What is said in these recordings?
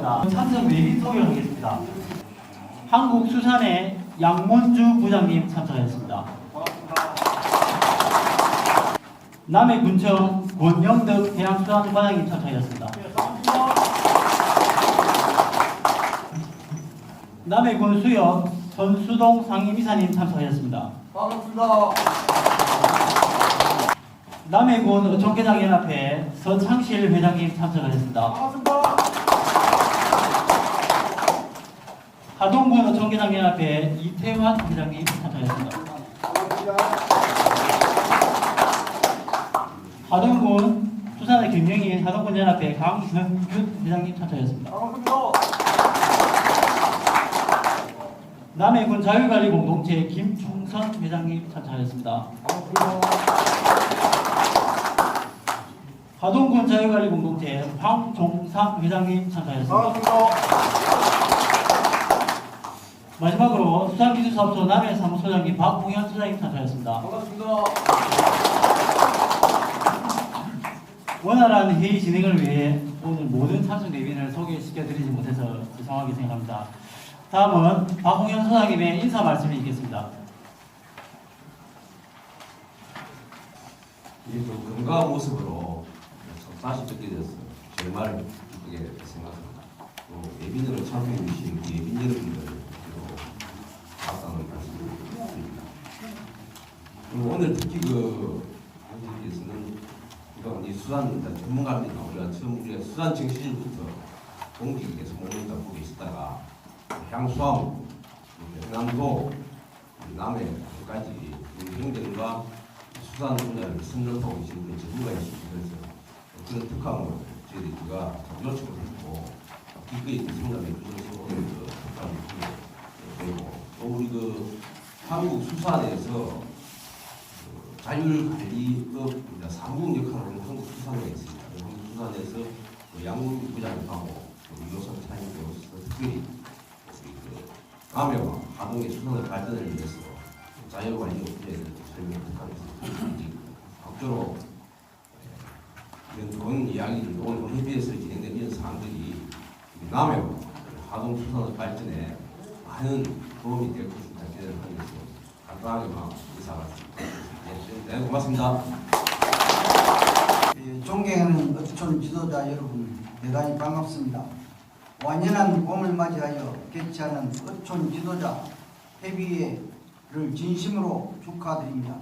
감사합니다. 참석 외빈 소개를 하겠습니다. 한국수산의 양문주 부장님 참석하셨습니다. 남해군청 권영덕 해양수산과장님 참석하셨습니다. 남해군 수역 전수동 상임이사님 참석하셨습니다. 반갑습니다. 남해군 어촌계장연합회 서창실 회장님 참석하셨습니다. 반갑습니다. 하동군 어촌계장연합회 이태환 회장님 참석하셨습니다. 하동군 수산의 김영희 하동군 연합회 강성균 회장님 참석하셨습니다. 반갑습니다. 남해군 자유관리공동체 김충선 회장님 참석하셨습니다. 하동군 자유관리공동체 황종상 회장님 참석하셨습니다. 마지막으로 수산기술사업소 남해사무소장님 박봉현 소장님 참석하셨습니다. 반갑습니다. 원활한 회의 진행을 위해 오늘 모든 참석 대변인을 소개시켜드리지 못해서 죄송하게 생각합니다. 다음은 박홍현 소장님의 인사 말씀이 있겠습니다. 이게 좀 건강한 모습으로 다시 듣게 되어서 정말 기쁘게 생각합니다. 또 예빈으로 참여해 주신 예빈 여러분들 그리고 박상을 말씀드립니다. 오늘 특히 한국에서는 이 수산 전문가입니다. 우리가 수산 정시절부터 공직에 계속 모니터 보고 있었다가 향수하고 해남도 남해까지 경쟁과 수산 분야를 선정하고 계신 분이 전문가이십니다. 그래서 그런 특강을 저희가 요청을 했고 기꺼이 생각해 주셔서 오늘 특강을 되고 또 우리 한국 수산에서 자율관리업 사무국 역할을 하는 한국 수산에 있습니다. 한국 수산에서 양문 부장님하고 유효선 차장님께서 특별히 남해와 하동의 수산의 발전을 위해서 자율관리업 분야에 대해서 설명을 하겠습니다. 앞으로 이런 좋은 이야기를 오늘 회비에서 진행된 이런 사항들이 남해와 하동 수산의 발전에 많은 도움이 될 것입니다. 기대를 하면서 간단하게만 인사드립니다. 네, 고맙습니다. 존경하는 어촌 지도자 여러분, 대단히 반갑습니다. 완연한 봄을 맞이하여 개최하는 어촌 지도자 협의회를 진심으로 축하드립니다.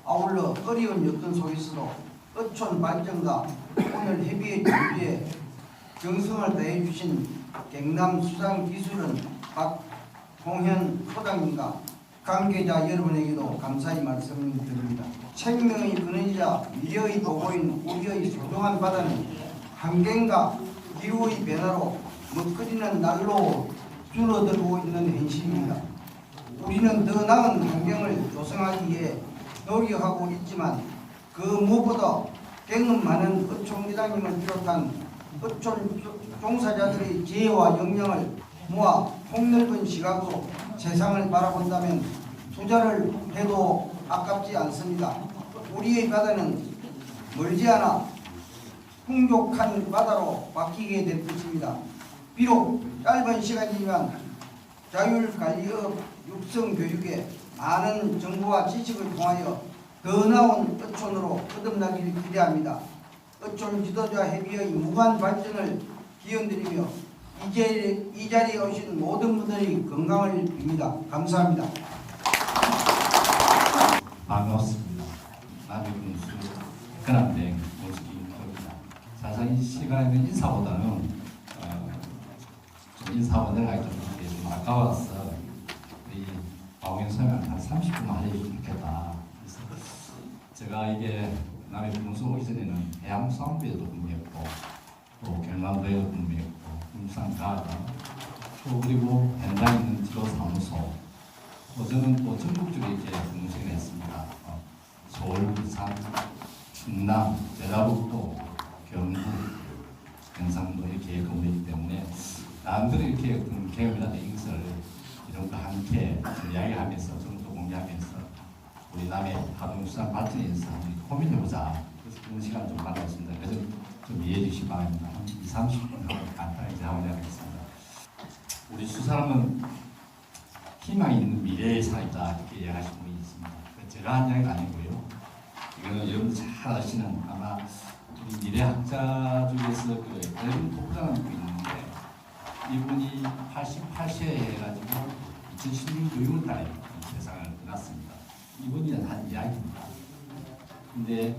아울러 어려운 여건 속에서도 어촌 발전과 오늘 협의회 준비에 정성을 다해 주신 경남수산기술원 박홍현 소장님과 관계자 여러분에게도 감사의 말씀을 드립니다. 생명의 근원이자 미래의 보고인 우리의 소중한 바다는 환경과 기후의 변화로 먹거리는 날로 줄어들고 있는 현실입니다. 우리는 더 나은 환경을 조성하기 위해 노력하고 있지만 그 무엇보다 경험 많은 어촌기장님을 비롯한 어촌 종사자들의 지혜와 역량을 모아 폭넓은 시각으로 세상을 바라본다면 투자를 해도 아깝지 않습니다. 우리의 바다는 멀지 않아 풍족한 바다로 바뀌게 될 것입니다. 비록 짧은 시간이지만 자율관리업 육성 교육에 많은 정보와 지식을 통하여 더 나은 어촌으로 거듭나기를 기대합니다. 어촌 지도자 협의회의 무한 발전을 기원드리며 이 자리에 오신 모든 분들의 건강을 빕니다. 감사합니다. 반갑습니다. 남해군수 근암대행 모시기입니다. 사실 이 시간에는 인사보다는 좀 인사 원활하게 좀 아까워서 우리 박홍현 선생님 한 30분 안에 좋겠다. 그래서 제가 이게 남해군수 오기 전에는 해양수산부에도 근무했고 또 경남도에도 근무했고 군산가가 또 그리고 현장에 있는 지도사무소 저는 또 전국적으로 이렇게 근무를 했습니다. 서울, 부산, 충남, 전라북도, 경북, 경상도 이렇게 근무했기 때문에 남들이 이렇게 어떤 경험이나 이것을 이런 거 함께 이야기하면서 정도 공유하면서 우리 남의 하동수산 발전에 대해서 고민해보자. 그래서 그런 시간 좀 가졌습니다. 그래서 좀 이해해 주시기 바랍니다. 한 20, 30분 하고 간단히 마무리하겠습니다. 우리 수사람은 희망이 있는 미래에 살다 이렇게 이야기하시는 분이 있습니다. 제가 한 이야기가 아니고요. 이거는 여러분들 잘 아시는 아마 우리 미래학자 중에서 그 엘빈 토프라는 분이 있는데 이분이 88세에 해가지고 2016년 6월달에 세상을 떠났습니다. 이분이 한 이야기입니다. 근데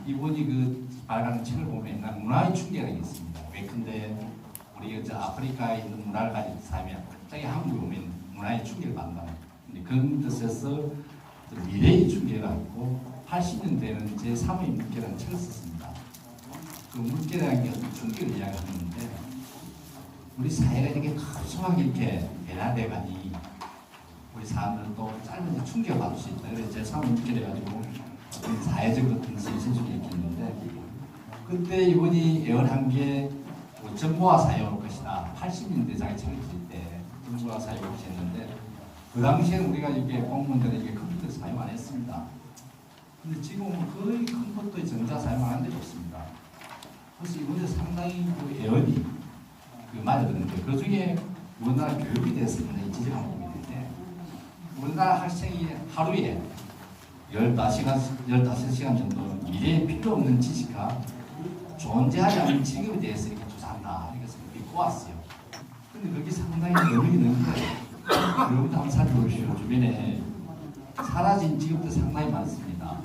이분이 그 발간한 책을 보면 옛날 문화의 충격이 있습니다. 왜 근데 우리 이제 아프리카에 있는 문화를 가진 사람이 갑자기 한국에 오면 문화의 충격을 받는다. 근데 그런 뜻에서 미래의 충격이 있고 80년대에는 제3의 물결이라는 책을 썼습니다. 그 물결이라는 게 어떤 충격을 이야기하는데 우리 사회가 이렇게 급속하게 이렇게 변화돼가니 우리 사람들도 짧은 충격을 받을 수 있다. 그래서 제3의 물결 해가지고 어떤 사회적 어떤 신신술이 이렇게 있는데 그때 이분이 예언한 게 전무화 사회가 올 것이다. 80년대 자기 책을 쓸 때 전무화 사회가 올 것이 했는데 그 당시에는 우리가 이게 공무원들은 이게 컴퓨터 사용 안 했습니다. 근데 지금은 거의 컴퓨터의 전자 사용 안 되고 있습니다. 그래서 이번에 상당히 그 예언이 그 맞았는데 그 중에 우리나라 교육에 대해서 상당히 지적한 부분인데 우리나라 학생이 하루에 15시간 정도 미래에 필요 없는 지식과 존재하지 않는 직업에 대해서 이렇게 조사한다. 이것을 믿고 왔어요. 근데 그게 상당히 의미 있는 거예요. 여러분도 한번 살펴보십시오. 주변에 사라진 직업도 상당히 많습니다.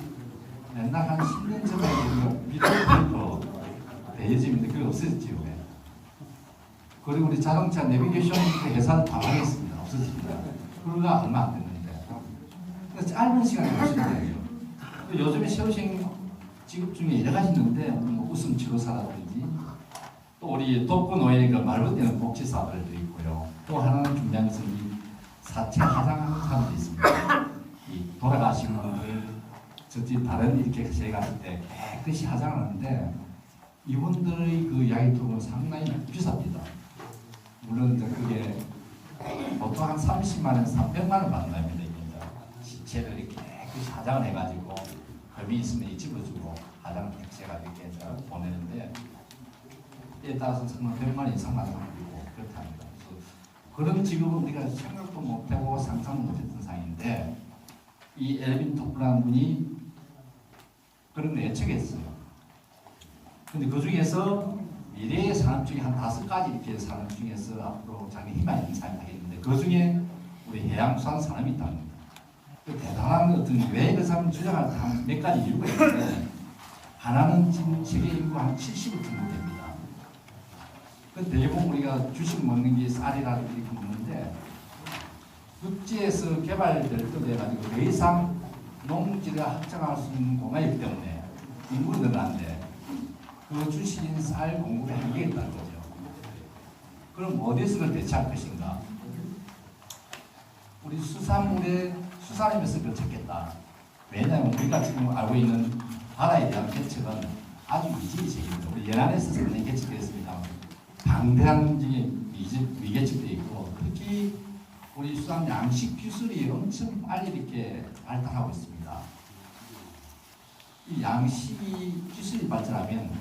옛날 한 10년 전에 비디오 대여점인데 그게 없어졌지요. 그리고 우리 자동차 내비게이션 회사를 방황했습니다. 없어집니다. 그거가 얼마 안 됐는데. 그래서 짧은 시간에 할 수 있는 거예요. 요즘에 새로 생긴 직업 중에 여러 가지 있는데 뭐 웃음 치료사라든지 또 우리 독거노예가 말로 되는 복지사들도 있고요. 또 하나는 중요한 것은 이 사체 화장하는 사람도 있습니다. 이 돌아가신 분들 저기 다른 이렇게 저희가 할 때 깨끗이 화장을 하는데 이분들의 그 이야기 들으면 상당히 비쌉니다. 물론 이제 그게 보통 한 30만 원에서 300만 원 받는답니다. 시체를 이렇게 깨끗이 화장을 해가지고 겁이 있으면 집어주고 화장을 깨끗이 해가지고 이렇게 보내는데 때에 따라서 정말 100만 원 이상 받는 사람도 있고 그렇답니다. 그래서 그런 직업은 우리가 생각도 못하고 상상도 못했던 상황인데 이 엘빈 토프라는 분이 그런 거 예측했어요. 근데 그 중에서 미래의 사람 중에 한 5가지 이렇게 사람 중에서 앞으로 자기 희망이 있는 사람이 하겠는데 그 중에 우리 해양수산 사람이 있답니다. 그 대단한 어떤 왜 그 사람 주장할 몇 가지 이유가 있는데 하나는 지금 세계 인구 한 70억 정도 됩니다. 그 대부분 우리가 주식 먹는 게 쌀이라든지 이렇게 먹는데 육지에서 개발될 때 돼가지고 더 이상 농지를 확장할 수 있는 공간이 있기 때문에 인구가 늘어나는데 그 주식인 쌀 공급에 한계가 있다는 거죠. 그럼 어디서 그걸 대체할 것인가? 우리 수산물의 수산임에서 그걸 찾겠다. 왜냐하면 우리가 지금 알고 있는 바다에 대한 개척은 아주 미지의적입니다. 우리 연안에서 상당히 개척되었습니다. 방대한 중에 미개척되어 있고 특히 우리 수산 양식 기술이 엄청 빨리 이렇게 발달하고 있습니다. 이 양식이 기술이 발전하면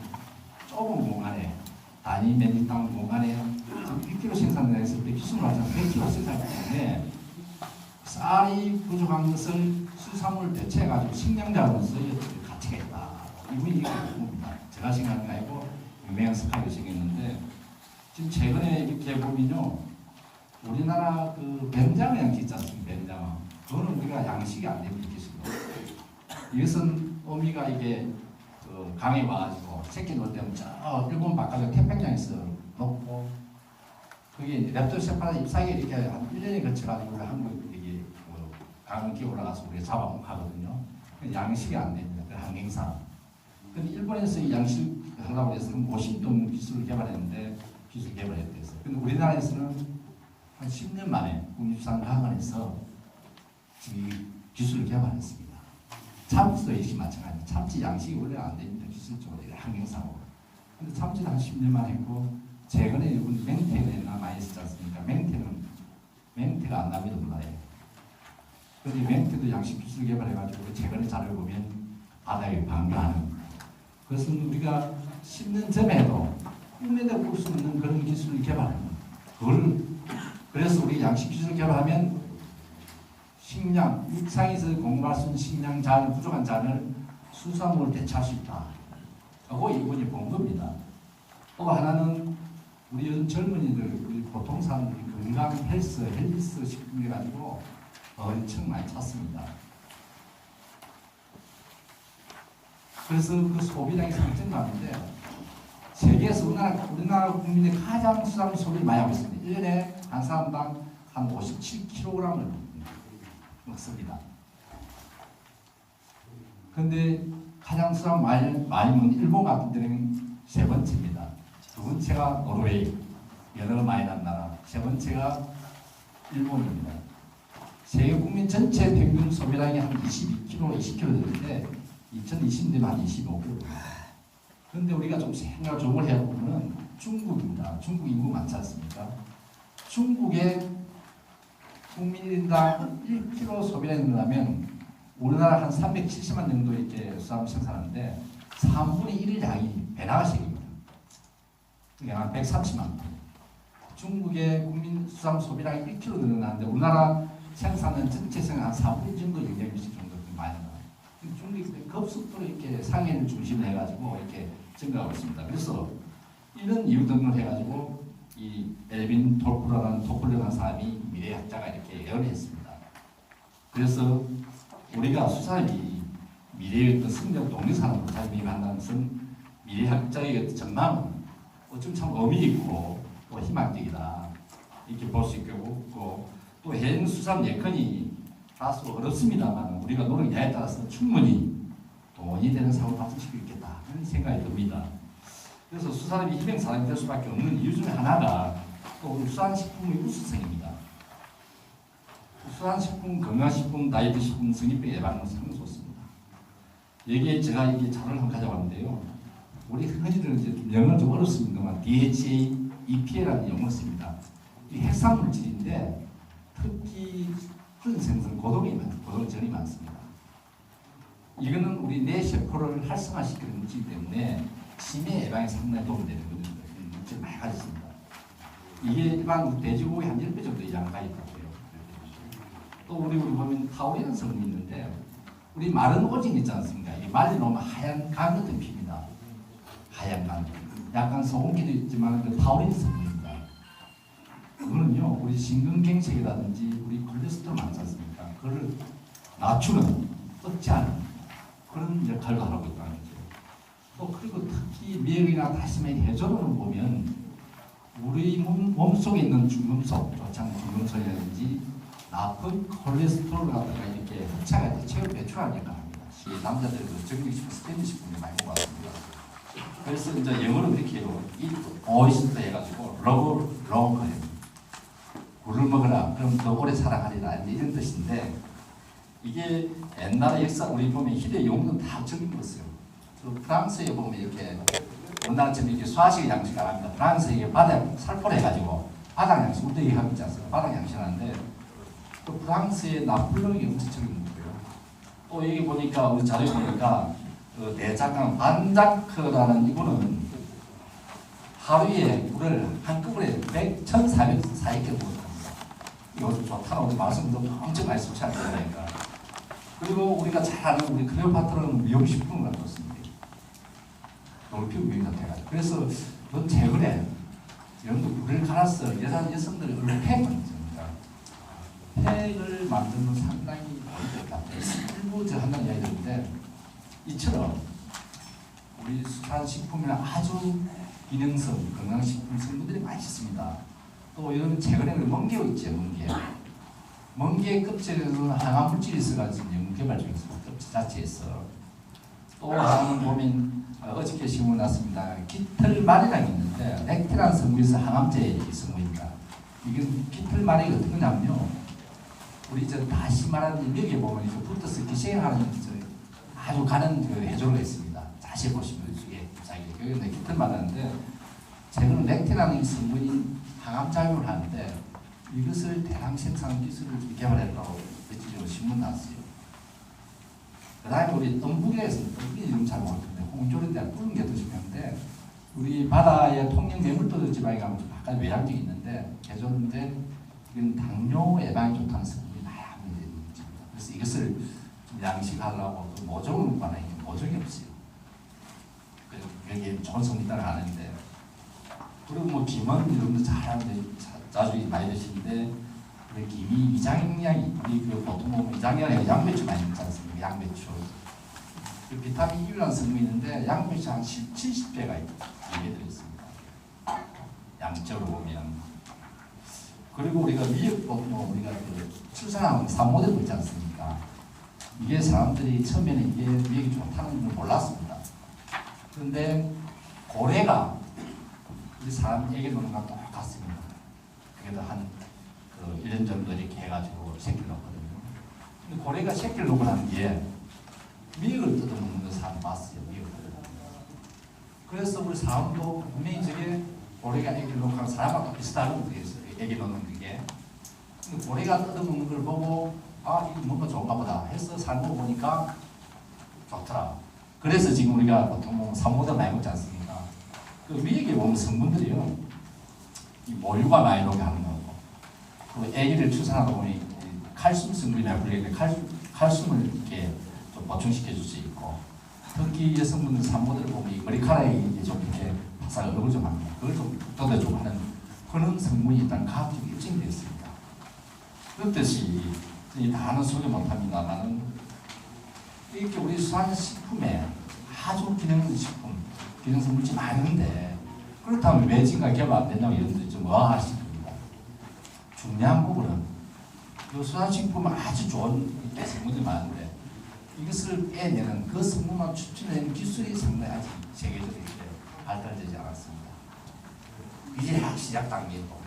좁은 공간에 단위 메리땅 공간에 1kg 생산해서 기술 발전 100kg 생산하기 때문에 쌀이 부족한 것을 수산물 대체해가지고 식량자로서 가치가 있다. 이분이 겁니다. 제가 생각한 게 아니고 유명한 스카이가 생겼는데 지금 최근에 이렇게 보면요. 우리나라 그 뱀장어 양식 있지 않습니까? 뱀장어. 그거는 우리가 양식이 안 됩니다. 이것은 어미가 이게 그 강에 와가지고 새끼 놓을 때는 저 일본 바깥에 태평양에서 놓고 그게 랩토세파라 잎사귀 이렇게 한 1년에 거쳐가지고 우리 한국 여기 그 강에 올라가서 우리가 잡아먹고 하거든요. 양식이 안 됩니다. 그 항행상. 근데 일본에서 이 양식 하려고 해서 한 50톤 기술을 개발했는데 기술 개발했대요. 근데 우리나라에서는 한 10년 만에 국립수산과학원에서 지금 기술을 개발했습니다. 참치도 이렇게 마찬가지입니다. 참치 양식이 원래 안 됩니다. 기술적으로 항행상으로. 근데 참치도 한 10년 만에 했고 최근에 일본 맹태가 많이 쓰지 않습니까? 맹태가 안 납니다. 우리나라에. 그런데 맹태도 양식 기술 개발해가지고 최근에 자료를 보면 바다에 방류하는 그것은 우리가 10년 전에도 꿈에도 꿀 수 없는 그런 기술을 개발합니다. 그래서 우리 양식 기술을 개발하면 식량, 육상에서 공부할 수 있는 식량 잔, 부족한 잔을 수산물을 대체할 수 있다. 하고 이분이 본 겁니다. 또 하나는 우리 젊은이들, 우리 보통 사람들이 건강 헬스 식품을 가지고 엄청 많이 찾습니다. 그래서 그 소비량이 상승하는데 세계에서 우리나라 국민이 가장 수산물 소비를 많이 하고 있습니다. 1년에 한 사람당 한 57kg을 먹습니다. 그런데 가장 수산물 많이 먹는 일본 같은 데는 세 번째입니다. 두 번째가 노르웨이, 연어가 많이 난 나라. 세 번째가 일본입니다. 세계 국민 전체 평균 소비량이 한 22kg, 20kg 되는데 2020년에는 한 25kg. 그런데 우리가 좀 생각을 좀 해보면 중국입니다. 중국 인구 많지 않습니까? 중국의 국민 1인당 1kg 소비량이 늘어나면 우리나라 한 370만 정도 이렇게 수산물 생산하는데 3분의 1의 양이 배나가식입니다. 그게 한 130만 톤. 중국의 국민 수산물 소비량이 1kg 늘어나는데 우리나라 생산은 전체 생산 한 4분의 1 정도 영향 미칠 정도 많이 나요. 중국이 급속도로 이렇게 상해를 중심으로 해가지고 이렇게 증가하고 있습니다. 그래서 이런 이유 등을 해가지고 이 엘빈 토플러라는 사람이 미래학자가 이렇게 예언을 했습니다. 그래서 우리가 수산이 미래의 어떤 승적 독립산업을 자리한다는 것은 미래학자의 어떤 전망은 어쩜 참 의미 있고 또 희망적이다 이렇게 볼 수 있고 또 해양 수산 예컨이 다소 어렵습니다만 우리가 노력 야에 따라서 충분히 돈이 되는 사업을 발전시킬 수 있겠다 그런 생각이 듭니다. 그래서 수산업이 희망사업이 될 수밖에 없는 이유 중에 하나가 또 수산식품의 우수성입니다. 수산식품, 건강식품, 다이어트식품, 성인병 예방은 상당히 좋습니다. 여기에 제가 이게 자료를 한번 가져왔는데요. 우리 흔히들 이제 영어는 좀 어렵습니다만 DHA, EPA라는 용어를 씁니다. 이 해산물질인데 특히 푸른 생선 고동전이 많습니다. 이거는 우리 뇌 세포를 활성화시키는 물질이기 때문에 치매 예방에 상당히 도움이 되는 물질 많이 가지고 있습니다. 이게 일반 돼지고기 한 10배 정도 양가 있다고 해요. 또 우리 보면 타우린이라는 성분이 있는데 우리 마른 오징어 있지 않습니까? 이게 말려놓으면 하얀 간 같은 피입니다. 하얀 간. 약간 소금기도 있지만 그 타우린 성분입니다. 그거는요 우리 심근경색이라든지 우리 콜레스테롤 많지 않습니까? 그걸 낮추는 억제하는 그런 역할을 하고 있다는 거죠. 또 그리고 특히 미역이나 다시마 해조류를 보면 우리 몸속에 있는 중금속, 조창 중금속이라든지 나쁜 콜레스테롤 갖다가 이렇게 흡착할 때 체육 배출하는 역할을 합니다. 남자들 정육식품, 스테인식품이 많이 먹었습니다. 그래서 이제 영어로 이렇게 해요. 이 오이스터 해가지고 러브해요. 굴을 먹으라. 그럼 더 오래 살아가리라. 이런 뜻인데 이게 옛날의 역사 우리 보면 희대 용어는 다 적용했어요. 프랑스에 보면 이렇게 우리나라처럼 이렇게 수화식 양식을 합니다. 프랑스에 바닥 살포를 해가지고 바닥 양식 우리 얘기하고 있지 않습니까? 바닥 양식하는데 또 프랑스의 나폴레옹이 엄청 적용했고요. 또 여기 보니까 우리 자료에 보니까 그 대작강 반자크라는 이거는 하루에 물을 한꺼번에 1,440개 먹었답니다. 이거 좀 좋다고 우리 말씀도 엄청 많이 섭취하는 거니까. 그리고 우리가 잘 아는 우리 클레오파트라는 미용식품을 갖고 있습니다. 놀피부 미용사 돼가지고. 그래서 넌 최근에 여러분들 물을 갈아서 여성들이 얼굴 팩을 만듭니다. 팩을 만드는 상당히 어렵다. 일부 제가 한다는 이야기 들었는데 이처럼 우리 수산식품이나 아주 기능성, 건강식품 성분들이 많이 있습니다. 또 여러분 최근에는 멍게가 있죠, 멍게. 멍게 껍질에는 항암 물질이 있어가지고 연구 개발 중에 있습니다. 껍질 자체에서. 또 하나는 보면 어저께 신문 났습니다. 깃털말이라는 게 있는데 렉티라는 성분에서 항암제 성분입니다. 이건 깃털말이 어떤 거냐면요. 우리 저 다시 말하는 여기에 보면 이거 붙어서 기생하는 아주 가는 그 해조류가 있습니다. 자세히 보시면 이게 여기는 깃털말 하는데 최근 렉티라는 성분이 항암작용을 하는데 이것을 대량 생산 기술을 개발했다고 며칠 전에 신문 났어요. 그 다음에 우리 음북에서 음북이 이름 잘 모르겠는데 홍조리에 대한 푸른 게 드시는데 우리 바다의 통영 매물도 지방에 가면 좀 약간 외향적이 있는데 개조인데 이건 당뇨 예방에 좋다는 성분이 많이 함유되어 있는 겁니다. 그래서 이것을 좀 양식하려고 그 모종을 관해 모종이 없어요. 여기 좋은 성분 따라 하는데 그리고 뭐 김은 여러분들 잘 아는데 자주 많이 드시는데 그 김이 위장약이 우리 그 보통 보면 위장약에 양배추 많이 먹지 않습니까? 양배추. 그 비타민 E라는 성분이 있는데 양배추 한 70배가 이게 들어있습니다. 양적으로 보면. 그리고 우리가 미역 뭐 우리가 그 출산하면 산모대도 있지 않습니까? 이게 사람들이 처음에는 이게 미역이 좋다는 걸 몰랐습니다. 그런데 고래가 우리 사람 애기 노는 거랑 똑같습니다. 그래도 한 1년 정도 이렇게 해가지고 새끼를 놓거든요. 근데 고래가 새끼를 놓고 나는 게 미역을 뜯어먹는 거 사람 봤어요. 미역을 뜯어먹는 거. 그래서 우리 사람도 분명히 저게 고래가 애기를 놓고 하는 사람하고 비슷하다고 그랬어요. 애기 놓는 그게. 근데 고래가 뜯어먹는 걸 보고 아 이거 뭔가 좋은가 보다 해서 삶아 보니까 좋더라. 그래서 지금 우리가 보통 산모들 많이 먹지 않습니까? 그 미역에 보면 성분들이요. 이 모유가 많이 녹게 하는 거고 그 애기를 출산하다 보니 칼슘 성분이라고 불리는데 칼슘을 이렇게 좀 보충시켜 줄 수 있고 특히 여성분들 산모들을 보면 이 머리카락이 좀 이렇게 바싹 얼굴 좀 합니다. 그걸 좀 돋아주고 하는 그런 성분이 일단 과학적으로 입증이 되어 있습니다. 그렇듯이 다는 소개 못합니다만은 이렇게 우리 수산식품에 아주 기능식품, 기능성 물질이 많은데 그렇다면 왜 지금까지 개발 안 된다고 이런 분들이 좀 의아하실 겁니다. 중요한 부분은 이 수산식품은 아주 좋은 성분들이 많은데 이것을 빼내는 그 성분만 추출해내는 기술이 상당히 아직 세계적으로 발달되지 않았습니다. 이제 약 시작 단계고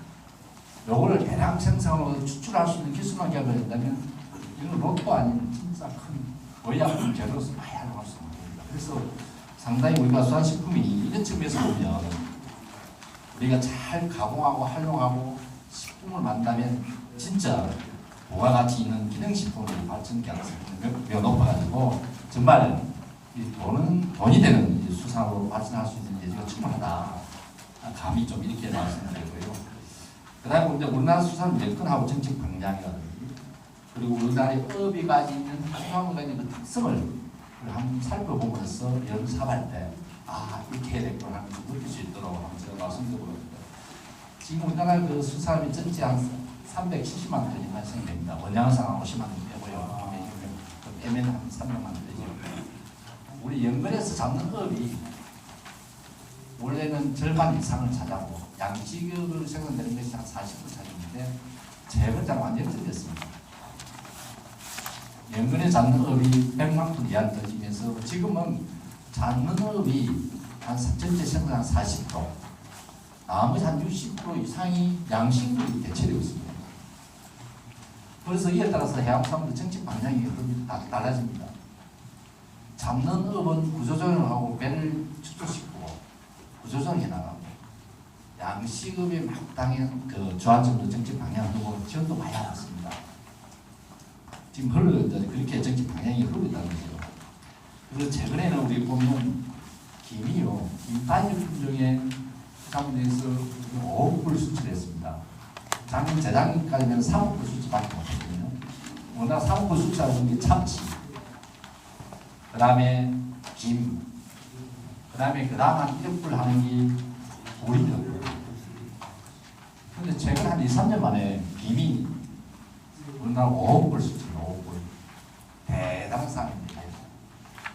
요거를 대량 생산으로 추출할 수 있는 기술만 개발된다면 이건 로또 아닌 진짜 큰 의약품 재료로서 많이 활용할 수 있는 겁니다. 그래서 상당히 우리가 수산식품이 이런 측면에서 보면 우리가 잘 가공하고 활용하고 식품을 만든다면 진짜 부가 가치 있는 기능식품으로 발전 가능성이 매우 높아가지고 정말 돈이 되는 수산으로 발전할 수 있는 여지가 충분하다. 감히 좀 이렇게 말씀드리고요. 그 다음에 이제 우리나라 수산 여건하고 정책 방향이라든지 그리고 우리나라의 업이 가지는 수산업이 가지는 그 특성을 한번 살펴보면서 여름 사발 때 이렇게 해야 되겠구나 하는 걸 느낄 수 있도록 한번 제가 말씀드리고 지금 우리나라 그 수산업이 전체 한 370만 톤 정도 생깁니다. 원양어상 50만 톤 되고요. 빼면 한 300만 톤 되죠. 우리 연근에서 잡는 업이 원래는 절반 이상을 차지하고 양식을 생산되는 것이 한 40% 차지하는데 최근에 완전히 틀렸습니다. 연근에 잡는 업이 100만 톤 이하를 떨어지면서 지금은 잡는 업이 한 전체 생산 한 40%, 나머지 한 60% 이상이 양식물이 대체되고 있습니다. 그래서 이에 따라서 해양수산물 정책 방향이 달라집니다. 잡는 업은 구조조정을 하고 배를 축소시키고 구조조정해 나가고 양식업에 마땅한 그 주안점도 정책 방향을 두고 지원도 많이 나왔습니다. 지금 그렇게 정책 방향이 흐르고 있다는 거죠. 그래서 최근에는 우리 보면 김이요, 김 단일 품종의 수산물에서 5억 불 수출했습니다. 작년 재작년까지는 3억 불 수출밖에 못했거든요. 우리나라 3억 불 수출하는 게 참치, 그 다음에 김, 그 다음에 한 1억 불 하는 게 우리입니다. 그런데 최근 한 2, 3년 만에 김이 우리나라 5억 불 수출, 5억 불. 대단한 상황입니다.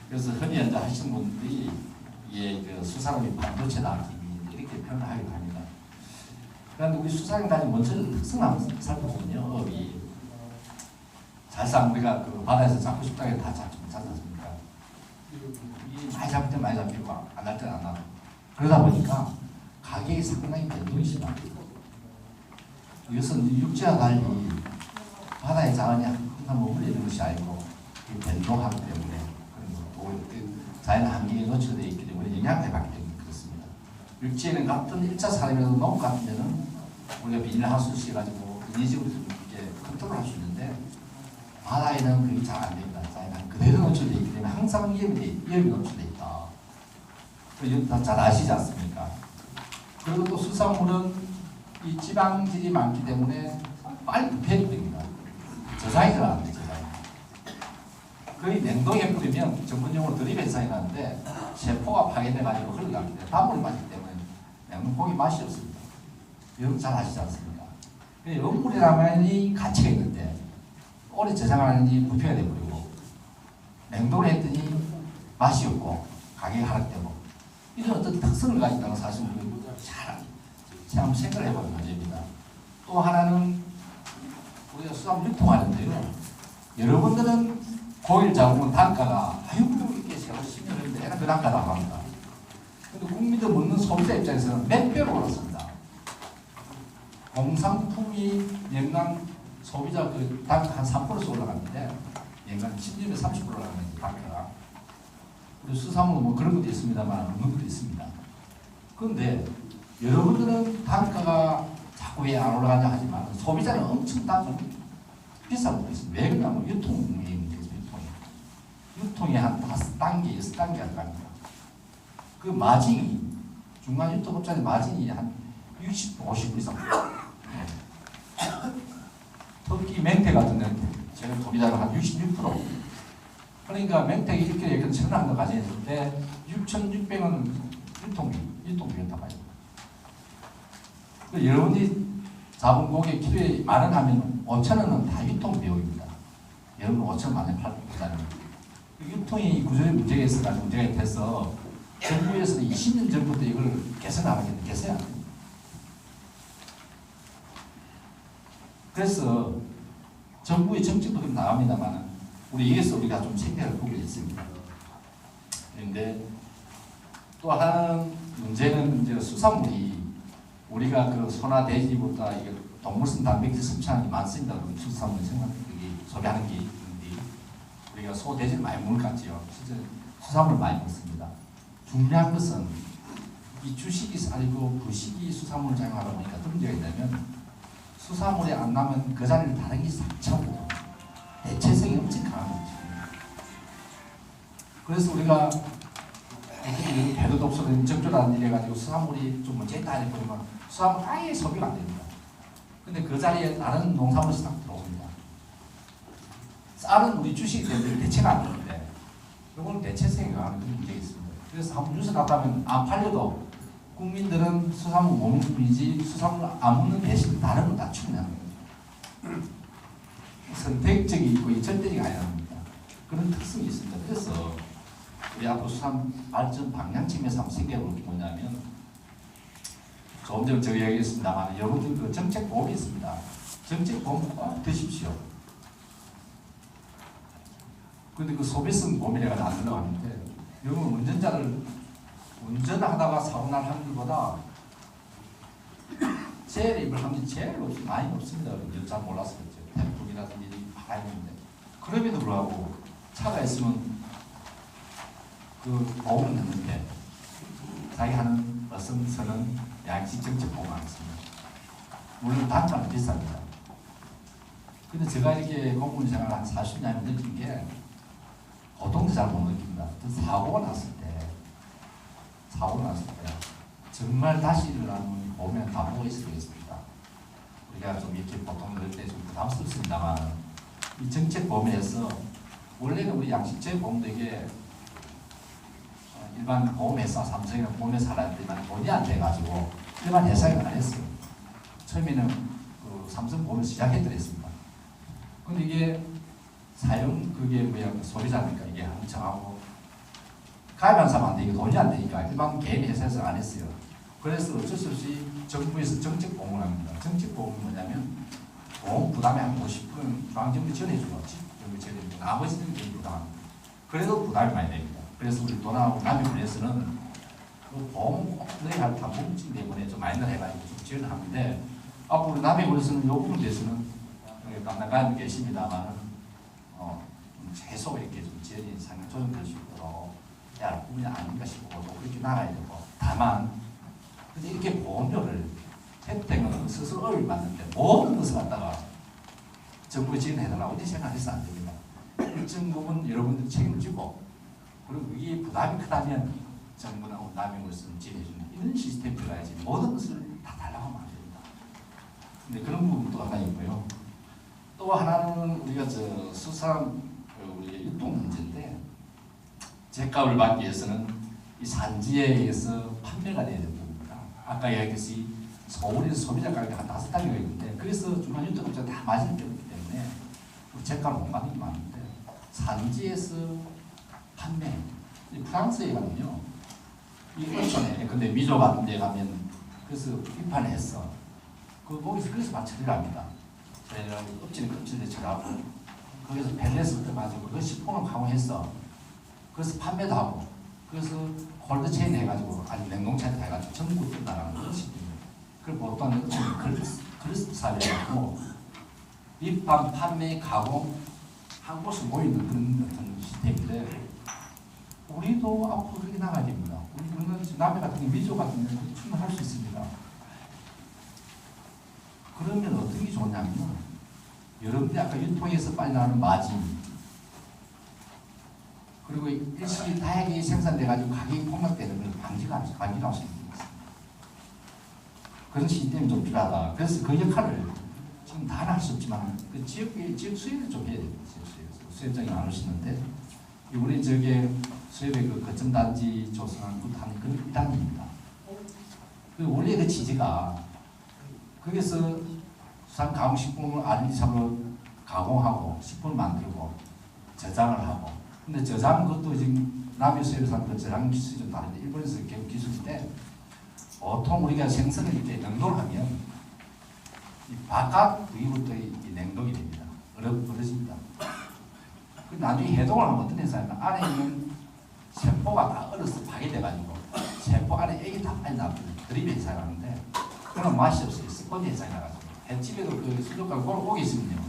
그래서 흔히 이제 하시는 분들이 이게 그 수산업이 반도체다, 김이 이렇게 표현을 하기도 합니다. 그런데 우리 수산업이 가진 원천적 특성을 한번 살펴보면요, 업이. 사실상 우리가 그 바다에서 잡고 싶다고 해도 다 잡지 못하지 않습니까? 많이 잡을 때 많이 잡히고 안 할 때는 안 하고 그러다 보니까 가격이 상당히 변동이 심합니다. 이것은 육지와 달리 바다의 자원이 항상 머물러 있는 것이 아니고 변동하기 때문에 그런 것도 자연 환경에 노출되어 있기 때문에 영향을 받기 때문에 그렇습니다. 육지에는 같은 1차 산업이라도 너무 같으면은 우리가 비닐하우스 해가지고 인위적으로 이렇게 컨트롤할 수 있는데 바다에는 그게 잘 안 됩니다. 자연은 그대로 노출되어 있기 때문에 항상 위험이 노출되어 있다. 잘 아시지 않습니까? 그리고 또 수산물은 이 지방질이 많기 때문에 빨리 부패해도 됩니다. 저장이 잘 안 돼, 저장이. 거의 냉동에 뿌리면 전문용어로 드립 현상이 나는데 세포가 파괴돼가지고 흘러가기 때문에 단물이 많기 때문에 냉동고기 맛이 없습니다. 여러분 잘 아시지 않습니까? 영물이라면이 가치가 있는데 오래 저장을 하니 부패가 돼버리고 냉동을 했더니 맛이 없고 가격이 하락되고 이런 어떤 특성을 가지고 있다는 사실을 잘 한번 생각을 해보는 문제입니다. 또 하나는 우리가 수산물 유통하는데요. 여러분들은 고기를 잡으면 단가가 이렇게 세월 10년인데 애가 그 단가 나갑니다. 근데 국민들 먹는 소비자 입장에서는 몇 배로 올랐습니다. 공산품이 연간 소비자 그 단가 한 3%씩 올라갔는데 연간 10년에 30% 올라가는 단가가. 그리고 수산물 뭐 그런 것도 있습니다만 없는 것도 있습니다. 그런데 여러분들은 단가가 자꾸 왜 안 올라가냐 하지만 소비자는 엄청 단가 비싸고 있습니다. 왜 그러냐면 유통이 문제죠. 유통이 한 5단계, 6단계 할 겁니다. 그 마진이 중간 유통업자의 마진이 한 60, 50% 이상. 특히 맹태 같은 데는 제가 소비자가 한 66%. 그러니까 맹태 1kg 이렇게 천원 거 가져있을 때 6,600원 유통비였다 봐요. 여러분이 잡은 고기 키로에 10,000원 하면 5,000원은 다 유통비용입니다. 여러분 5,000원 만에 팔잖아요. 유통이 구조의 문제가 있어가지고 문제가 돼서 정부에서는 20년 전부터 이걸 개선하겠는데 개선이 안 됩니다. 그래서 정부의 정책도 좀 나갑니다만 여기서 우리가 좀 생각을 보게 됐습니다. 그런데 또 한 문제는 이제 수산물이 우리가 그 소나 돼지보다 이게 동물성 단백질 섭취하는 게 많습니다. 수산물 소비하는 게 있는데 우리가 소, 돼지를 많이 먹을 것 같지요. 실제 수산물 많이 먹습니다. 중요한 것은 이 주식이 아니고 부식이 수산물을 작용하다 보니까 어떤 문제가 있냐면 수산물이 안 나면 그 자리를 다른 게 싹 차고 대체성이 엄청 강한 거죠. 그래서 우리가 배도 없어서 적절한 일 해가지고 수산물이 좀 문제 있다 이렇게 보면 수산물 아예 소비가 안 됩니다. 근데 그 자리에 다른 농산물이 싹 들어옵니다. 쌀은 우리 주식이 되는데 대체가 안 되는데 이거는 대체성이 강한 그런 문제가 있습니다. 그래서 한번 뉴스 나가면 안 팔려도 국민들은 수산물 못 먹는 뿐이지 수산물 안 먹는 대신 다른 건 다 충분한 거예요. 선택적이 있고 절대적이 아닙니다. 그런 특성이 있습니다. 그래서 우리 앞으로 수산 발전 방향 측면에서 한번 생각해 볼 게 뭐냐면 조금 전에 제가 얘기했습니다만 여러분들 그 정책 보험이 있습니다. 정책 보험 꼭 드십시오. 근데 그 소비성 보험이라고 안 들어가는데 여러분 운전하다가 사고 날 확률보다 제일 입을 확률이 제일 많이 높습니다. 잘 몰라서 그렇죠. 태풍이라든지 바람이 있는데 그럼에도 불구하고 차가 있으면 그 보험을 넣는데 자기 하는 어선서는 양식 정책 보험 안 했습니다. 물론 단가는 비쌉니다. 근데 제가 이렇게 공무원 생활을 한 40년 느낀 게 고통도 잘 못 느낍니다. 사고가 났을 때 정말 다시 일어나면 보면 다 보고 있어야 되겠습니다. 우리가 좀 이렇게 보통 그럴 때 좀 부담스럽습니다만 이 정책 보험에서 원래는 우리 양식제 보험도 이게 일반 보험회사, 삼성이나 보험회사 하는데만 돈이 안 돼가지고 일반 회사가 안 했어요. 처음에는 그 삼성 보험을 시작했더랬습니다. 근데 이게 그게 뭐야, 소비자니까 이게 한정하고 가입한 사람 안 되니까 돈이 안 되니까 일반 개인 회사에서 안 했어요. 그래서 어쩔 수 없이 정부에서 정책 보험을 합니다. 정책 보험은 뭐냐면 보험 부담이 한 50%는 중앙정부 지원해주고 정부 지원해주고 나머지는 개인 부담합니다. 그래도 부담이 많이 됩니다. 그래서 우리 도나하고 남이군에서는 그 보험 너희 할 담보증 때문에 좀 많이 해가지고 좀 지원을 하는데 앞으로 우리 남이군에서는 요 부분에 대해서는 나가는 계십니다만 최소 이렇게 좀 지원이 상당 조정될 수 있도록 해야 할 부분이 아닌가 싶고 그렇게 나가야 되고 다만 근데 이렇게 보험료를 혜택은 스스로 어려움이 맞는데 모든 것을 갖다가 정부에 지원해달라고 이렇게 생각해서는 안 됩니다. 일정 부분 여러분들이 책임을 지고 그리고 이게 부담이 크다면 정부나 남용을 지내주는 이런 시스템이 들어야지 모든 것을 다 달라고 하면 안 됩니다. 근데 그런 부분도 하나 있고요. 또 하나는 우리가 수산 우리가 유통 문제인데 제값을 받기 위해서는 이 산지에 의해서 판매가 돼야 되는 부분입니다. 아까 이야기했듯이 서울에서 소비자 가격이 한 5단위가 있는데 그래서 중간 유통업체가 다 마진이 없기 때문에 제값을 못 받는 게 많은데 산지에서 판매 프랑스에 가면요 이 어촌에 근데 미조 같은 데 가면 그래서 비판을 했어. 거기서 그래서 막 처리를 합니다. 저희는 껍질에 처리하고 거기서 벨렛을 떠가지고 그 식품을 가공했어. 그래서 판매도 하고 그래서 콜드체인 해가지고 아니 냉동체인 해가지고 전국 나가는 그런 시스템이에요. 그걸 보통 어촌이 그리스 사회라고 비판, 판매, 가공 한 곳에 모이는 그런 어떤 시스템인데 우리도 앞으로 그렇게 나가야 됩니다. 우리는 남해 같은 게 미조 같은 경우는 충분할 수 있습니다. 그러면 어떤 게 좋냐면 여러분들이 아까 유통에서 빨리 나오는 마진 그리고 일시적인 다양하게 생산돼가지고 가격이 폭락되는 걸 방지할 수 있습니다. 그런 시스템이 좀 필요하다. 그래서 그 역할을 지금 다 할 수 없지만 그 지역 수입을 좀 해야 됩니다. 수입장이 많으시는데 이번에 저게 수입의 그 거점단지 조성한 것도 한 그런 일단입니다. 그 원래 그 취지가 거기서 수산 가공식품을 R&D사로 가공하고 식품을 만들고 저장을 하고 근데 저장 것도 지금 남의 수입에서 하는 저장 기술이 좀 다른데 일본에서 개발 기술인데 보통 우리가 생선을 이렇게 냉동을 하면 이 바깥 부위부터 이 냉동이 됩니다. 얼어집니다. 나중에 해동을 하면 어떤 현상이냐면 안에 있는 세포가 다 얼어서 파괴돼가지고 세포 안에 액이 다 빨리 나거든요. 드립 현상이 나는데 그런 맛이 없어요. 스펀지 현상이 나가지고 횟집에도 그 수족관 고기 있으면요.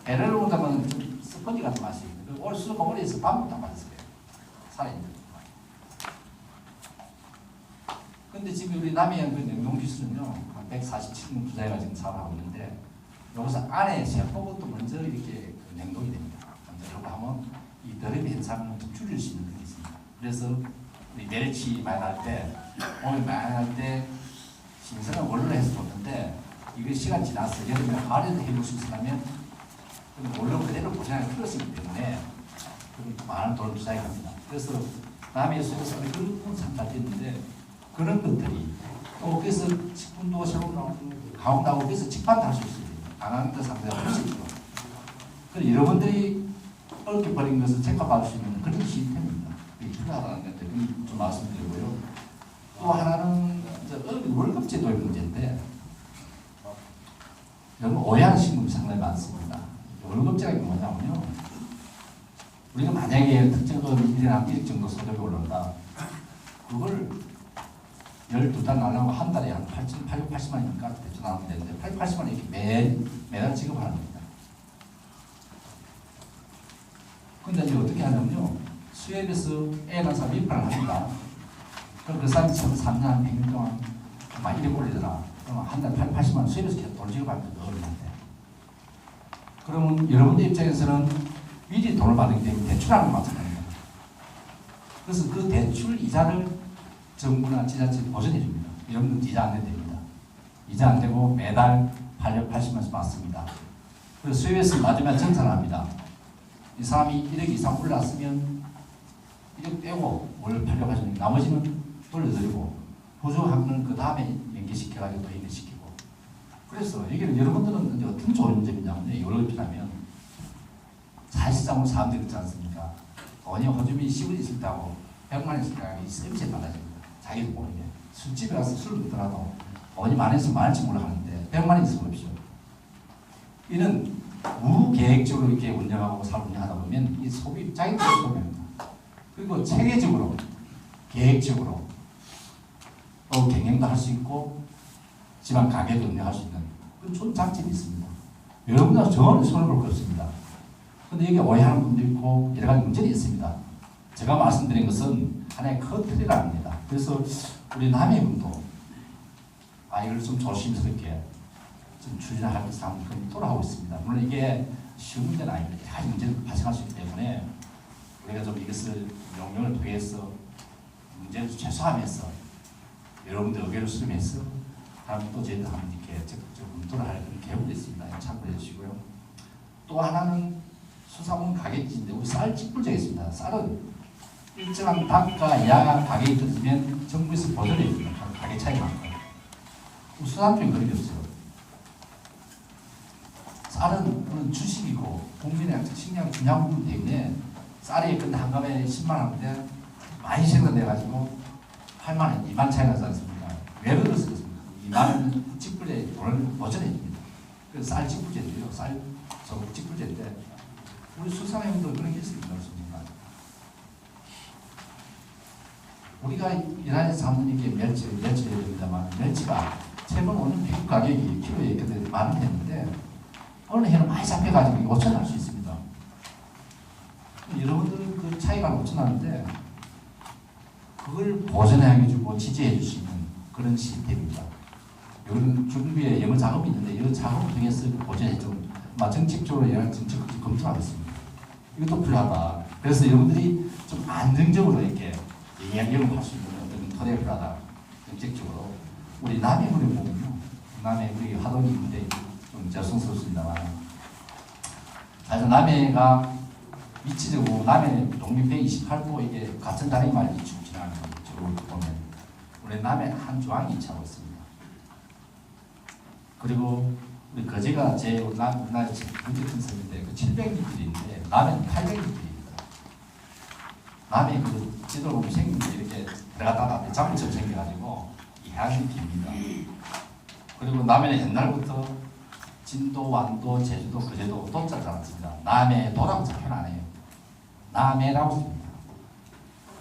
배를 오다면 스펀지 같은 맛이 있는데 오늘 수족관 오래에서 밥을 다 맞았어요. 살아있는. 근데 지금 우리 남해안 그 냉동 기술은요 한 147명 투자해가 지금 사업하고 있는데 여기서 안에 세포부터 먼저 이렇게 그 냉동이 됩니다. 이렇게 하면 이 드립 현상을 좀 줄일 수 있는 게 있습니다. 그래서 우리 멸치 많이 날 때, 오늘 많이 날 때 신선한 원료로 해서 줬는데 이게 시간 지나서 여름에 할인을 해볼 수 있으면 원료 그대로 보장하기 필요성이기 때문에 많은 돈을 투자해 갑니다. 그래서 남의 수에서 그런 상까지 있는데 그런 것들이 또 그래서 식품도 새로 가공 나오고 그래서 직판도 할 수 있어요. 강한도 상대가 할 수 있고. 그래서 여러분들이 어렵게 버린 것을 체크받을 수 있는 그런 시스템입니다. 이게 필요하다는 건데 좀 말씀드리고요. 또 하나는 월급제 도입 문제인데 여러분 오해하는 신문이 상당히 많습니다. 월급제가 뭐냐면요. 우리가 만약에 특정 1년에 한 1억 정도 소득이 올라온다. 그걸 12달 날라고 한 달에 한 880만 원이니까 대충 나오면 되는데 880만 원 이렇게 매달 지급하는 겁니다. 근데 이제 어떻게 하냐면요. 수협에서 애 낳은 사람 입학을 합니다. 그럼 그 사람이 3년, 100년 동안 막 1억 올리더라. 그러면 한 달 880만 원 수협에서 계속 돈 지급하면 어른한테. 그러면 여러분들 입장에서는 미리 돈을 받기 때문에 대출하는 거 마찬가지입니다. 그래서 그 대출 이자를 정부나 지자체 보전해 줍니다. 여러분들 이자 안 내도 됩니다. 이자 안 되고 매달 880만 원씩 받습니다. 그래서 수협에서 마지막에 정산을 합니다. 이 사람이 1억 이상 올랐으면 1억 빼고 월 880원 나머지는 돌려드리고 보조하면 그 다음에 연계시켜가지고 또 연계시키고 그래서 여기는 여러분들은 이제 어떤 좋은 점이냐면 월급이라면 사실상으로 사람들이 그렇지 않습니까? 돈이 호주머니 10원 있을 때하고 100만 원 있을 때하고 이 서비스에 달라집니다. 자기도 모르게 술집에 가서 술을 먹더라도 돈이 많아서 많을지 몰라가는데 100만 원 있으면 없죠. 이는 무계획적으로 이렇게 운영하고 사업 운영하다 보면 이 소비 자기들 소비입니다. 그리고 체계적으로 계획적으로 또 경영도 할 수 있고 집안 가게도 운영할 수 있는 그런 좋은 장점이 있습니다. 여러분들 전혀 손을 볼 거 없습니다. 그런데 여기 오해하는 분도 있고 여러 가지 문제가 있습니다. 제가 말씀드린 것은 하나의 커트리가 아닙니다. 그래서 우리 남해군도 이걸 좀 조심스럽게 좀 추진할 것을 검토를 하고 있습니다. 물론 이게 쉬운 문제는 아닙니다. 여러 가지 문제가 발생할 수 있기 때문에 우리가 좀 이것을 용역을 통해서 문제를 최소화하면서 여러분들 의견을 수렴해서 다음에 또 저희들 한번 이렇게 적극적으로 검토를 할 그런 계획도 있습니다. 참고해 주시고요. 또 하나는 수산물 가격인데 우리 쌀 직불제가 있습니다. 쌀은 일정한 단가 이하 가격이 떨어지면 정부에서 보전해 줍니다. 가격 차이만큼. 수산품은 그런 게 없어요. 쌀은 주식이고 국민의 식량 중요한 부분 때문에 쌀이 근데 한감에 10만 원인데 많이 생산돼가지고 8만 원, 2만 차이 나지 않습니까? 왜 그렇습니까? 2만 원 직불제 돈을 보전해 줍니다. 그래서 쌀 직불제인데요. 쌀 소득 직불제인데 우리 수산업도 그런 게 있습니다. 우리가 연안에서 사는 게 멸치를 해야 됩니다만 멸치가 최근 5년 평균 가격이 키로에 그때 만 원 했는데 어느 해는 많이 잡혀가지고 5천 할 수 있습니다. 여러분들은 그 차이가 5천 하는데 그걸 보전해 주고 지지해 줄 수 있는 그런 시스템입니다. 여기는 준비에 영어 작업이 있는데 이 작업을 통해서 보전해 좀 정책적으로 여러 정책 검토하겠습니다. 이것도 필요하다. 그래서 여러분들이 좀 안정적으로 이렇게 이야기를 할 수 있는 어떤 토대가 필요하다. 정책적으로 우리 남해 물에 보면요, 남해 우리 하동이 문제 좀 죄송스럽습니다만, 사실 남해가 위치적으로 남해 동면 128도 이게 같은 다리 말이 쭉 지나가는 쪽으로 보면 우리 남해 한 조항이 위치하고 있습니다. 그리고 우리 거제가 제 우리나라 문제 큰 섬인데 그 700m인데 남해는 800m입니다. 남해 그 지도로 보면 생긴 게 이렇게 들어갔다가 장물처럼 생겨가지고 해안이 깁니다. 그리고 남해는 옛날부터 진도, 완도, 제주도, 거제도 도자를 않습니다. 남해도라고 작표는 안 해요. 남해라고 씁니다.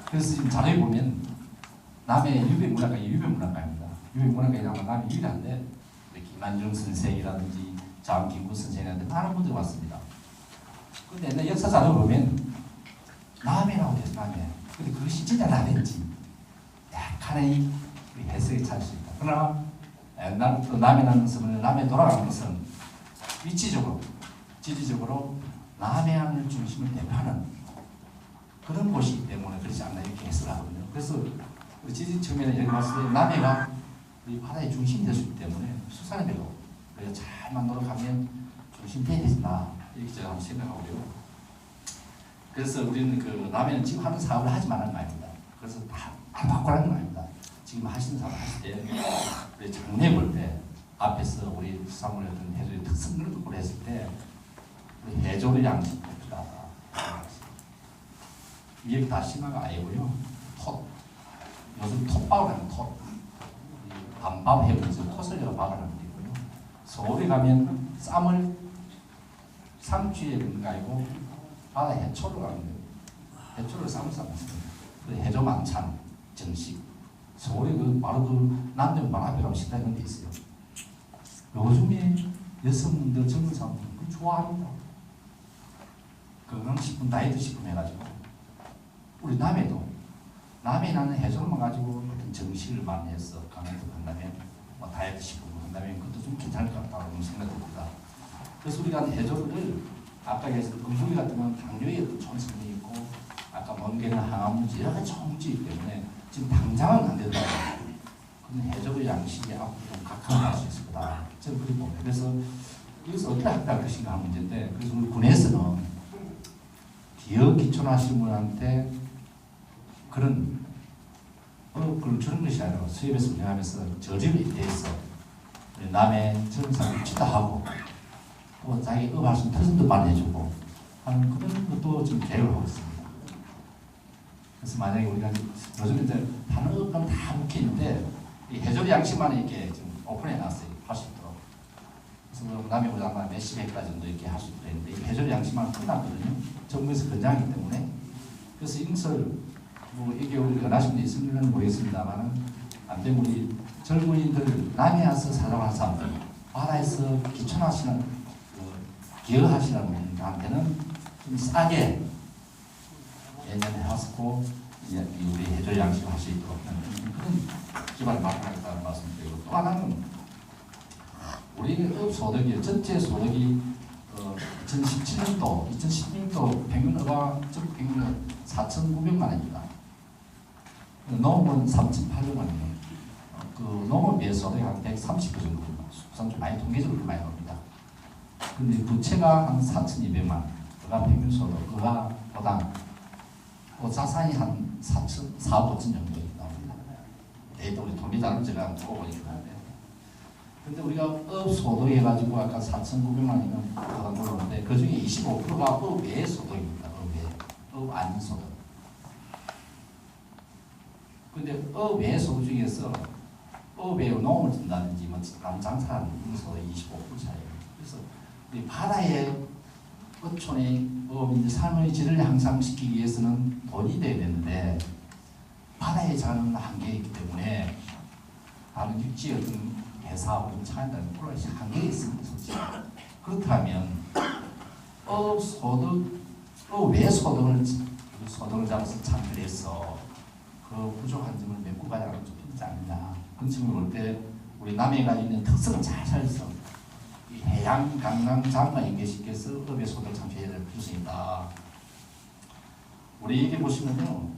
그래서 지금 자료에 보면 남해 유배문학가, 유배문학가입니다. 유배문학가이라면 남해 유일한데 김한중 선생이라든지 장김구 선생이라든지 많은 분들이 왔습니다. 근데 옛날 역사 자료 보면 남해라고 돼서 남해. 근데 그것이 진짜 남해인지 약간의 해석이 찰 수 있다. 그러나 옛날부터 남해라는 섬을 남해 돌아가는 것은 위치적으로, 지리적으로 남해안을 중심을 대표하는 그런 곳이기 때문에 그렇지 않나 이렇게 해석을 하거든요. 그래서 우리 지리 측면에 여기 봤을 때 남해가 우리 바다의 중심이 될 수 있기 때문에 수산업으로 우리가 잘만 노력하면 중심이 되겠다 이렇게 제가 한번 생각하고요. 그래서 우리는 그 남해는 지금 하는 사업을 하지 말라는 거 아닙니다. 그래서 다 바꾸라는 거 아닙니다. 지금 하시는 사업 하실 때 우리 장래 볼 때 앞에서 우리 수산물의 어떤 해조의 특성을 공부를 했을 때 우리 해조의 양식이 필요하다. 미역 다시마가 아니고요. 톳. 요즘 톳밥을 하는 톳. 반밥 해보면서 톳을 내가 밥을 하는 게 있고요. 서울에 가면 쌈을 상추에 넣는 거 아니고 바다 해초를 가는 거예요. 해초를 쌈을 싸먹습니다. 해조 만찬, 정식. 서울에 그 바로 그 남대문 바로 앞에 가면 식당 이런 데 있어요. 요즘에 여성분들 젊은 사람들 그 좋아합니다. 건강식품, 다이어트식품 해가지고 우리 남해도 남해 나는 해조만 가지고 어떤 정식을 많이 해서 강의도 한다면 뭐 다이어트식품을 한다면 그것도 좀 괜찮을 것 같다고 생각됩니다. 그래서 우리가 해조를 아까 얘기했던 금속이 같은 건 당뇨에 어떤 좋은 성분이 있고 아까 멍게나 항암물질 여러 가지 좋은지이기 때문에 지금 당장은 안 되더라고요. 근데 해조의 양식이 앞으로 좀 각광할 수 있을 거다. 저는 그렇게 봅니다. 그래서 여기서 어떻게 할까 것인가 하는 문제인데 그래서 우리 군에서는 기업 기촌하시는 분한테 그런 그런 주는 것이 아니라 수입에서 운영하면서 저지에 대해서 남의 젊은 사람을 치다하고 또 자기 업할 수 있는 특성도 많이 해주고 하는 그런 것도 지금 계획을 하고 있습니다. 그래서 만약에 우리가 요즘 이제 다른 업은 다 묶이는데 이 해조리 양식만 이렇게 지금 오픈해 놨어요. 할 수 있도록. 그래서 남해 보다 아마 몇십 헥타 정도 이렇게 할 수 있도록 했는데 이 해조리 양식만 끝났거든요. 정부에서 권장하기 때문에. 그래서 인설 뭐 이게 우리가 나신 분이 있으면 모르겠습니다만은 안 되면 우리 젊은이들 남해 와서 살아가는 사람들 바다에서 기촌하시는 기여하시는 분들한테는 좀 싸게 예년에 해왔고 우리 해조 양식을 할 수 있도록 하는 그런 기반을 마련하겠다는 말씀드리고 또 하나는 우리 업 소득이 전체 소득이 2017년도, 2016년도 평균 어가 전 평균은 4,900만 원입니다. 농업은 3,800만 원이에요. 그 농업에 비해서 한 130% 정도 수산 좀 많이 통계적으로 많이 나옵니다. 근데 부채가 한 4,200만 원, 그가 평균소득, 그가 보당 자산이 한 4억 5천 정도 나옵니다. 데이터 우리 통계자료 제가 보고 보니까. 근데 우리가 업소득 해가지고 아까 4,900만 원이면 보당 올랐는데 그 중에 25%가 업 외의 소득입니다. 업 아닌 소득. 근데 업 외의 소득 중에서 업 외에 농업을 짓는다든지 뭐 장사하는 소득 25% 차이에요. 그래서 우리 바다의 어촌의 삶의 질을 향상시키기 위해서는 돈이 돼야 되는데 바다의 자는 한계가 있기 때문에 다른 육지의 어떤 회사 혹은 차인다는 그런 한계가 있습니다. 솔직히. 그렇다면 업 외 소득을 잡아서 창출해서 그 부족한 점을 메꾸가야 하는 좀 힘들지 않느냐. 그런 측면을 볼 때 우리 남해가 가지고 있는 특성을 잘 살려서 해양, 관광, 장마 연계시켜서 업의 소득 창출해야 될 필요성이 있다. 우리 여기 보시면요,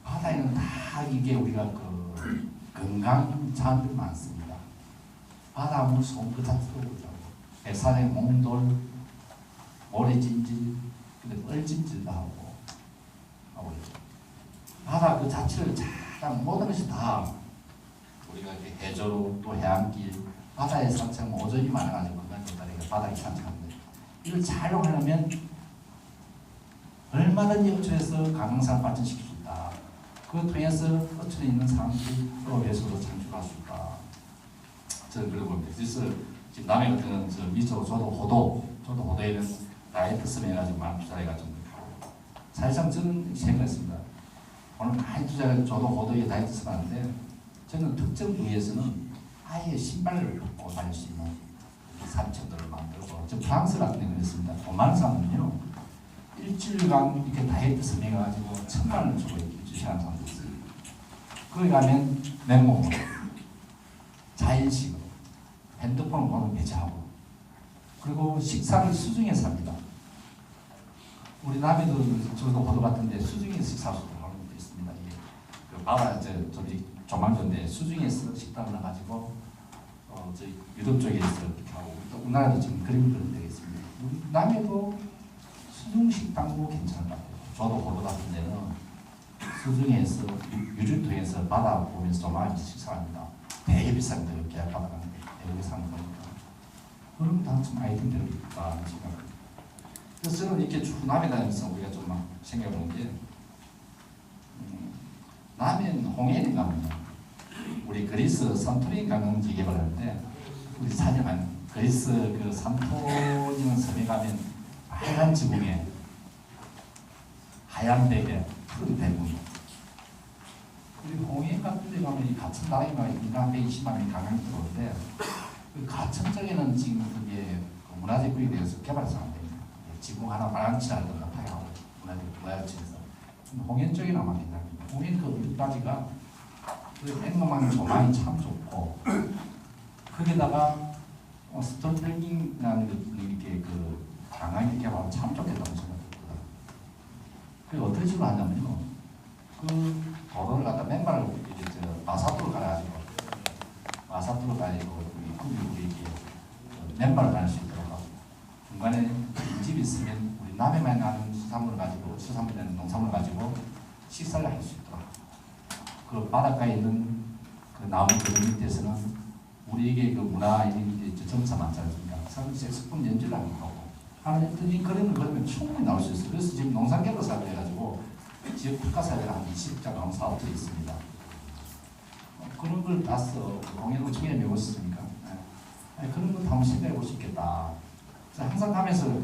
바다에는 다 이게 우리가 그 건강 자원들이 많습니다. 바다물 소음 그 자체로 보죠. 해산의 몽돌, 모래진질, 그리고 얼진질도 하고 있죠. 바다 그 자체를 잘 모든 것이 다 우리가 이렇게 해저로 또 해안길 바다의 산책 모조리 많아가지고 그간 좋다니까 바다에 산책하는데 이걸 잘 활용하려면 얼마든지 어촌에서 관광산을 발전시킬 수 있다. 그걸 통해서 어촌에 있는 사람들이 업에서도 창출할 수 있다. 저는 그러고 봅니다. 그래서 지금 남해 같은 경우는 저 미조 저도 호도에는 다이어트 습 해가지고 많이 투자해가지고 하고 사실상 저는 생각했습니다. 오늘 많이 투자해서 저도 호도에 다이어트 습 하는데 저는 특정 부위에서는 아예 신발을 벗고 다닐 수 있는 산책들을 만들고 저 프랑스 같은 데 그랬습니다. 오만 사람은요 일주일간 이렇게 다이어트 습해가지고 1,000만 주고 이렇게 주시하는 사람도 있어요. 거기 가면 맨몸으로 자연식으로 핸드폰을 보면 배제하고 그리고 식사를 수중에서 합니다. 우리 남해도 저도 호도 같은데 수중에 식사를 하는 것도 있습니다. 이게 그 바다 저기 조망전데 수중에서 식당을 해가지고 저 유럽 쪽에서 이렇게 하고 또 우리나라도 지금 그런 데가 있습니다. 우리 남해도 수중 식당도 괜찮은 것 같아요. 저도 호도 같은 데는 수중에서 유류통에서 바다 보면서 조망하면서 식사합니다. 되게 비쌉니다. 이렇게 바다 가는데 되게 사는 거니까 그런 당첨 아이템들이 있다 생각합니다. 그래서 저는 이렇게 쭉 남해 다니면서 우리가 좀 막 생각해보는 게 남해는 홍해를 가면 우리 그리스 산토리니 관광지 개발할 때 우리 사진만 그리스 그 산토리니 섬에 가면 하얀 지붕에 하얀 벽에 푸른 대문 우리 홍해 같은 데 가면 이 가천 나라가 인간 120만 명이 관광이 들어오는데 그 가천 쪽에는 지금 그게 문화재 구역에 대해서 개발해서 안 됩니다. 지붕 하나 발랑치라든가 파이하고 문화재에서 홍해 쪽에는 아마 괜찮습니다. 홍해 그 밑바지가 그 앵무망 조망이 참 좋고 거기다가 스토리텔링이라는 이렇게 그 관광 이렇게 하면 참 좋겠다고 생각했거든요. 그게 어떻게 식으로 하냐면요. 그 도로를 갖다 맨발을 이제 마사토로 가가지고 이렇게 맨발을 다닐 수 있도록 하고 중간에 빈집이 있으면 우리 남해만 나는 수산물을 농산물을 가지고 식사를 할 수 있도록 그 바닷가에 있는 그 나무 그늘 밑에서는 우리에게 그 문화 점차 많지 않습니까? 사람들이 색소품 연주를 하고 하는 그림을 그리면 충분히 나올 수 있어요. 그래서 지금 농산개발 사업을 해가지고 지역 국가사회가 한 20자 나온 사업들이 있습니다. 그런 걸 따서 공연을 중에 배웠으니까 그런 것도 한번 생각해 볼 수 있겠다. 항상 가면서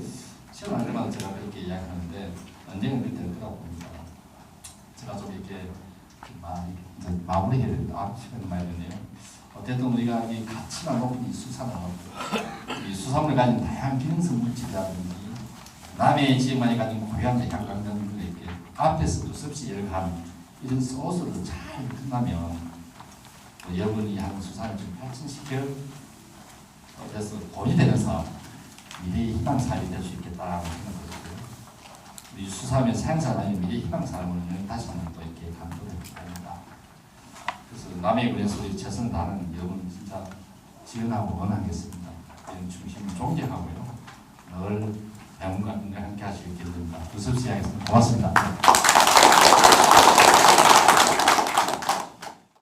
시험 할 때마다 제가 그렇게 이야기하는데 언젠가 그렇게 될 거라고 봅니다. 제가 좀 이렇게 마무리해야 된다. 시간이 많이 됐네요. 어쨌든 우리가 이 가치가 높은 이 수산물을 가진 다양한 기능성 물질이라든지 남해의 지역만이 가진 고유한 향강 등을 이렇게 앞에서 두 섭씨 열감 이런 소스를 잘 끝나면 여러분이 하는 수산을 좀 발전시켜 그래서 돈이 되는 사업 미래의 희망 사업이 될 수 있겠다고 생각하고요. 우리 수사하면 생사단의 미래 희망 사람을 다시 한번 또 이렇게 강조를 합니다. 그래서 남의 위해서 우리 최선을 다하는 여러분 진짜 지원하고 원하겠습니다. 이런 중심 존경하고요. 늘 배움과 함께 할 수 있게 됩니다. 두섭씨 하겠습니다. 고맙습니다.